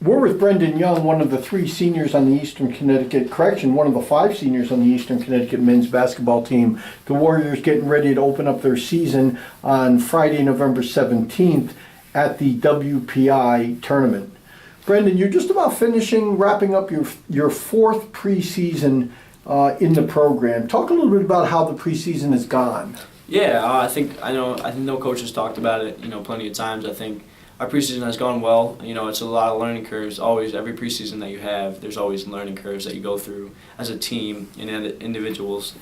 We're with Brenden Young, one of the 3 seniors on the Eastern Connecticut, one of the 5 seniors on the Eastern Connecticut men's basketball team. The Warriors getting ready to open up their season on Friday, November 17th at the WPI tournament. Brenden, you're just about wrapping up your 4th preseason in the program. Talk a little bit about how the preseason has gone. Yeah, I know Coach has talked about it, plenty of times. I think our preseason has gone well. It's a lot of learning curves. Always, every preseason that you have, there's always learning curves that you go through as a team and individuals.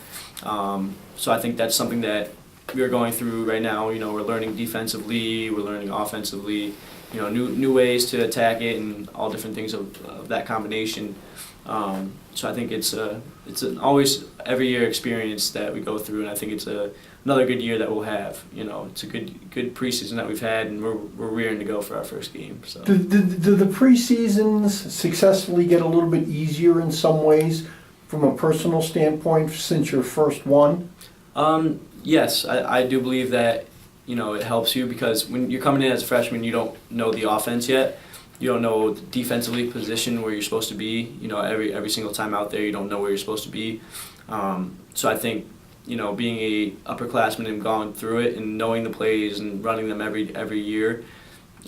So I think that's something that we're going through right now. We're learning defensively, we're learning offensively, new ways to attack it and all different things of that combination. So I think it's an always every year experience that we go through, and I think it's another good year that we'll have. It's a good preseason that we've had, and we're rearing to go for our first game. So do the preseasons successfully get a little bit easier in some ways from a personal standpoint since your first one? Yes, I do believe that it helps you, because when you're coming in as a freshman, you don't know the offense yet. You don't know defensively position where you're supposed to be. Every single time out there, you don't know where you're supposed to be. So I think being a upperclassman and going through it and knowing the plays and running them every year,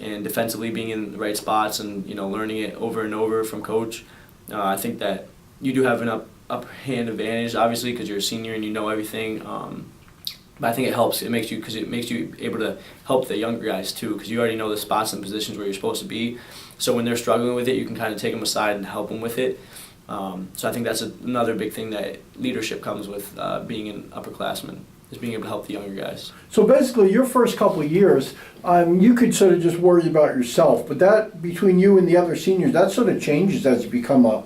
and defensively being in the right spots and learning it over and over from coach, I think that you do have an upper hand advantage, obviously, because you're a senior and you know everything. But I think it helps. It makes you able to help the younger guys too, because you already know the spots and positions where you're supposed to be. So when they're struggling with it, you can kind of take them aside and help them with it. So I think that's another big thing that leadership comes with being an upperclassman, is being able to help the younger guys. So basically, your first couple of years, you could sort of just worry about yourself, but that between you and the other seniors, that sort of changes as you become a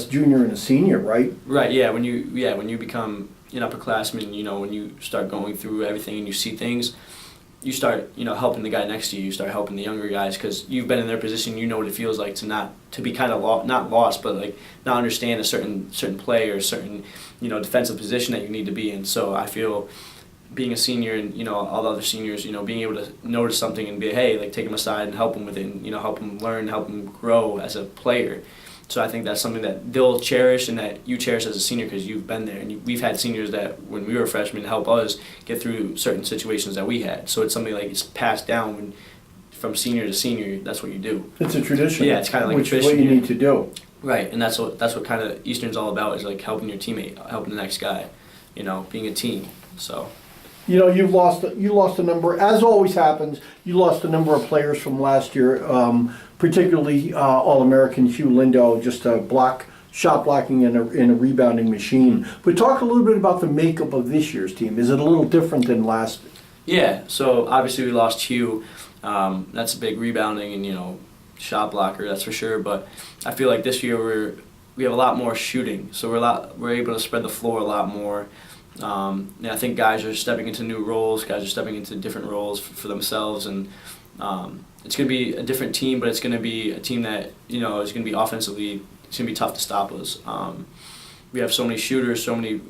junior and a senior, right? Right. Yeah. When you become an upperclassman, when you start going through everything and you see things, you start helping the guy next to you. You start helping the younger guys, because you've been in their position. You know what it feels like to be kind of not lost, but like not understand a certain play or a certain defensive position that you need to be in. So I feel being a senior and all the other seniors, being able to notice something and be, hey, like, take them aside and help them with it, and help them learn, help them grow as a player. So I think that's something that they'll cherish and that you cherish as a senior, because you've been there. And we've had seniors that, when we were freshmen, help us get through certain situations that we had. So it's something like it's passed down from senior to senior. That's what you do. It's a tradition. Yeah, it's kind of like a tradition. Which is what you need to do. Right, and that's what kind of Eastern's all about, is like helping your teammate, helping the next guy, being a team. So. You lost a number, as always happens. You lost a number of players from last year, particularly All-American Hugh Lindo, just a shot blocking and a rebounding machine. But talk a little bit about the makeup of this year's team. Is it a little different than last? Yeah, so obviously we lost Hugh. That's a big rebounding and shot blocker, that's for sure. But I feel like this year we have a lot more shooting, so we're able to spread the floor a lot more. And I think guys are stepping into new roles. Guys are stepping into different roles for themselves, and it's going to be a different team, but it's going to be a team that is going to be offensively. It's going to be tough to stop us. We have so many shooters, so many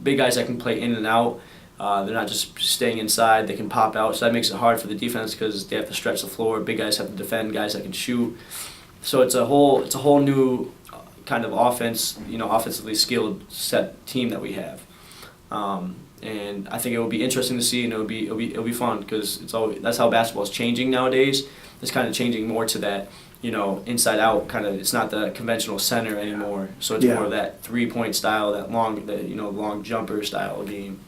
big guys that can play in and out. They're not just staying inside; they can pop out. So that makes it hard for the defense, because they have to stretch the floor. Big guys have to defend guys that can shoot. So it's a whole new kind of offense, offensively skilled set team that we have. And I think it will be interesting to see, and it'll be fun, because that's how basketball is changing nowadays. It's kind of changing more to that, inside out kind of. It's not the conventional center anymore. So it's more of that 3-point style, that long jumper style of game.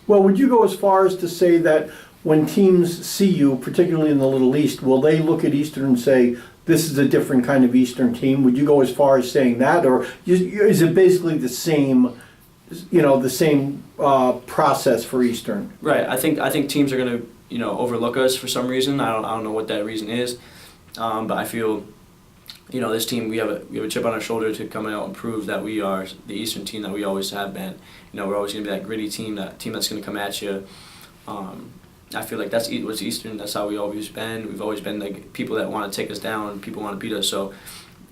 Well, would you go as far as to say that when teams see you, particularly in the Little East, will they look at Eastern and say, this is a different kind of Eastern team? Would you go as far as saying that, or is it basically the same? The same process for Eastern? Right. I think teams are going to overlook us for some reason. I don't know what that reason is, but I feel this team, we have a chip on our shoulder to come out and prove that we are the Eastern team that we always have been. We're always going to be that gritty team, that team that's going to come at you. I feel like that's what's Eastern. That's how we always been. We've always been the people that want to take us down, people want to beat us. So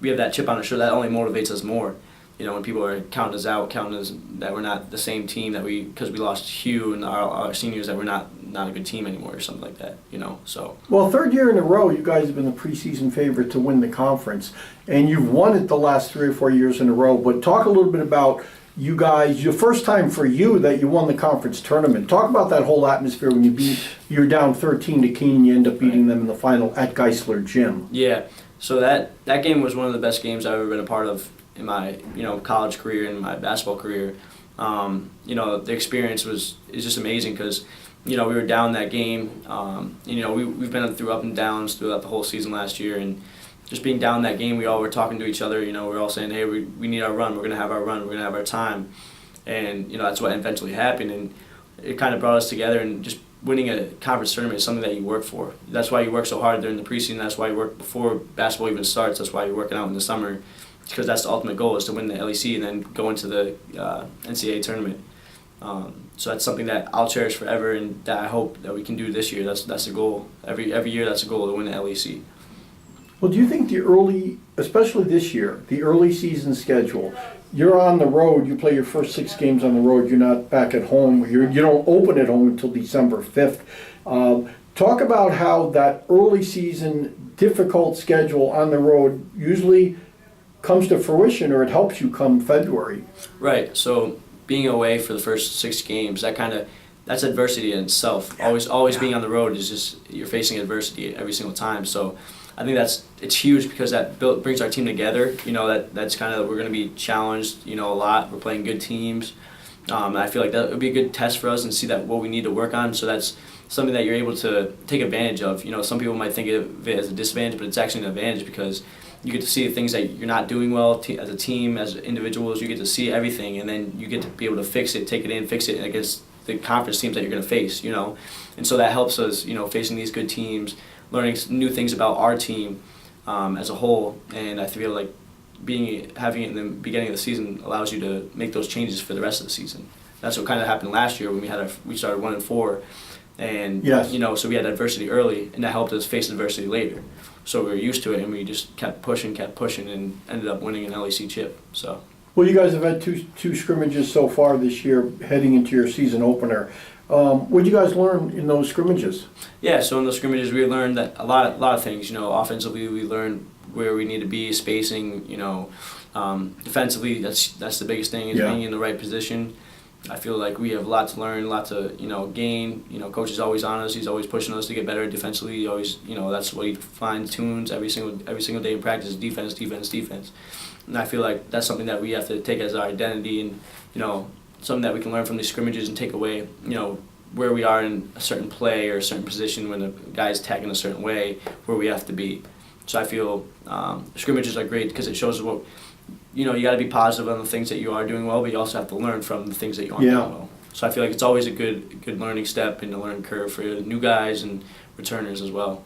we have that chip on our shoulder. That only motivates us more. when people are counting us out, counting us that we're not the same team because we lost Hugh and our seniors, that we're not a good team anymore or something like that. So. Well, third year in a row, you guys have been the preseason favorite to win the conference, and you've won it the last 3 or 4 years in a row. But talk a little bit about you guys, your first time for you that you won the conference tournament. Talk about that whole atmosphere when you're down 13 to Keene, you end up beating them in the final at Geisler Gym. Yeah, so that game was one of the best games I've ever been a part of in my college career and my basketball career. The experience is just amazing because we were down that game. We've been through up and downs throughout the whole season last year, and just being down that game, we all were talking to each other. We're all saying, hey, we need our run. We're gonna have our run. We're gonna have our time, and that's what eventually happened. And it kind of brought us together. And just winning a conference tournament is something that you work for. That's why you work so hard during the preseason. That's why you work before basketball even starts. That's why you're working out in the summer, because that's the ultimate goal, is to win the LEC and then go into the NCAA tournament. So that's something that I'll cherish forever, and that I hope that we can do this year. That's the goal. Every year, that's the goal, to win the LEC. Well, do you think especially this year, the early season schedule, you're on the road, you play your first 6 games on the road, you're not back at home, you don't open at home until December 5th. Talk about how that early season difficult schedule on the road usually comes to fruition, or it helps you come February. Right, so being away for the first 6 games, that's adversity in itself. Always being on the road is just, you're facing adversity every single time. So I think it's huge, because that brings our team together. That's kind of, we're going to be challenged, a lot. We're playing good teams. I feel like that would be a good test for us and see that what we need to work on. So that's something that you're able to take advantage of. Some people might think of it as a disadvantage, but it's actually an advantage, because you get to see the things that you're not doing well as a team, as individuals. You get to see everything, and then you get to be able to fix it, take it in, fix it against the conference teams that you're going to face. And so that helps us, facing these good teams, learning new things about our team as a whole. And I feel like having it in the beginning of the season allows you to make those changes for the rest of the season. That's what kind of happened last year when we started 1-4, and yes. So we had adversity early, and that helped us face adversity later. So we were used to it, and we just kept pushing, and ended up winning an LEC chip. So. Well, you guys have had two scrimmages so far this year, heading into your season opener. What did you guys learn in those scrimmages? Yeah, so in those scrimmages we learned that a lot of things. Offensively we learned where we need to be, spacing. Defensively, that's the biggest thing, is being in the right position. I feel like we have a lot to learn, a lot to gain. Coach is always on us. He's always pushing us to get better defensively. He always, that's what he fine-tunes every single day in practice: defense. And I feel like that's something that we have to take as our identity, and something that we can learn from these scrimmages and take away. Where we are in a certain play or a certain position when the guy's tagging a certain way, where we have to be. So I feel scrimmages are great because it shows what. You got to be positive on the things that you are doing well, but you also have to learn from the things that you aren't doing well. So I feel like it's always a good learning step and a learning curve for new guys and returners as well.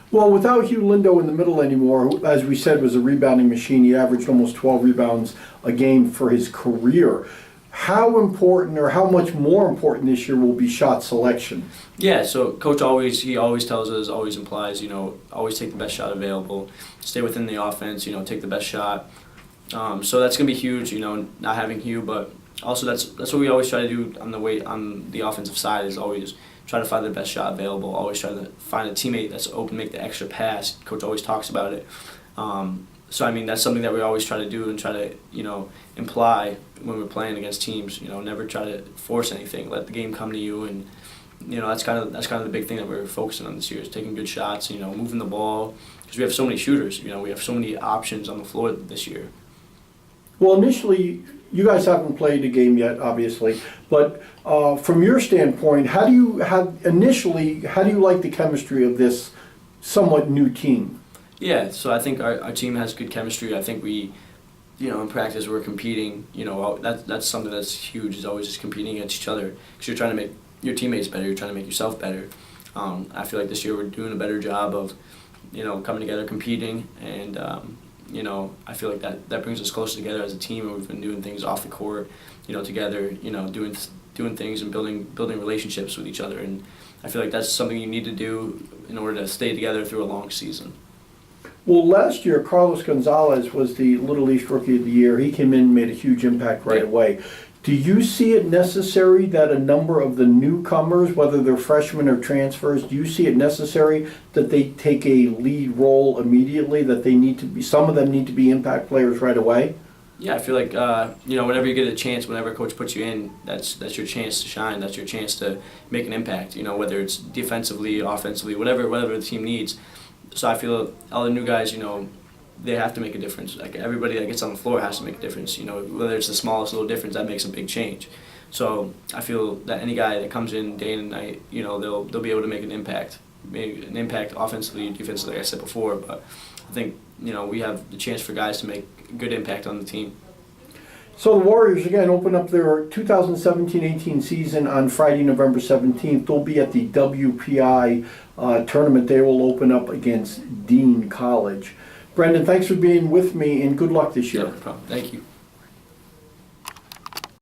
Well, without Hugh Lindo in the middle anymore, who, as we said, was a rebounding machine. He averaged almost 12 rebounds a game for his career. How important, or how much more important this year will be shot selection? Yeah, so Coach always tells us, always implies, always take the best shot available, stay within the offense, take the best shot. So that's gonna be huge, not having Hugh, but also that's what we always try to do on the offensive side, is always try to find the best shot available, always try to find a teammate that's open, make the extra pass. Coach always talks about it. So that's something that we always try to do and try to imply when we're playing against teams. Never try to force anything. Let the game come to you, and that's kind of the big thing that we're focusing on this year, is taking good shots. Moving the ball, because we have so many shooters. We have so many options on the floor this year. Well, initially, you guys haven't played a game yet, obviously, but from your standpoint, how do you like the chemistry of this somewhat new team? Yeah, so I think our team has good chemistry. I think we, in practice we're competing. That's something that's huge, is always just competing against each other, because you're trying to make your teammates better, you're trying to make yourself better. I feel like this year we're doing a better job of, coming together, competing, and I feel like that brings us closer together as a team, and we've been doing things off the court, together, doing things and building relationships with each other, and I feel like that's something you need to do in order to stay together through a long season. Well, last year, Carlos Gonzalez was the Little East Rookie of the Year. He came in and made a huge impact right Yeah. away. Do you see it necessary that a number of the newcomers, whether they're freshmen or transfers, do you see it necessary that they take a lead role immediately, that they need to be, some of them need to be impact players right away? Yeah, I feel like whenever you get a chance, whenever a coach puts you in, that's your chance to shine. That's your chance to make an impact. Whether it's defensively, offensively, whatever the team needs. So I feel all the new guys, they have to make a difference. Like everybody that gets on the floor has to make a difference. Whether it's the smallest little difference, that makes a big change. So I feel that any guy that comes in day and night, they'll be able to make an impact. Maybe an impact offensively, defensively, like I said before. But I think we have the chance for guys to make a good impact on the team. So the Warriors, again, open up their 2017-18 season on Friday, November 17th. They'll be at the WPI tournament. They will open up against Dean College. Brenden, thanks for being with me, and good luck this year. Yeah, no problem. Thank you.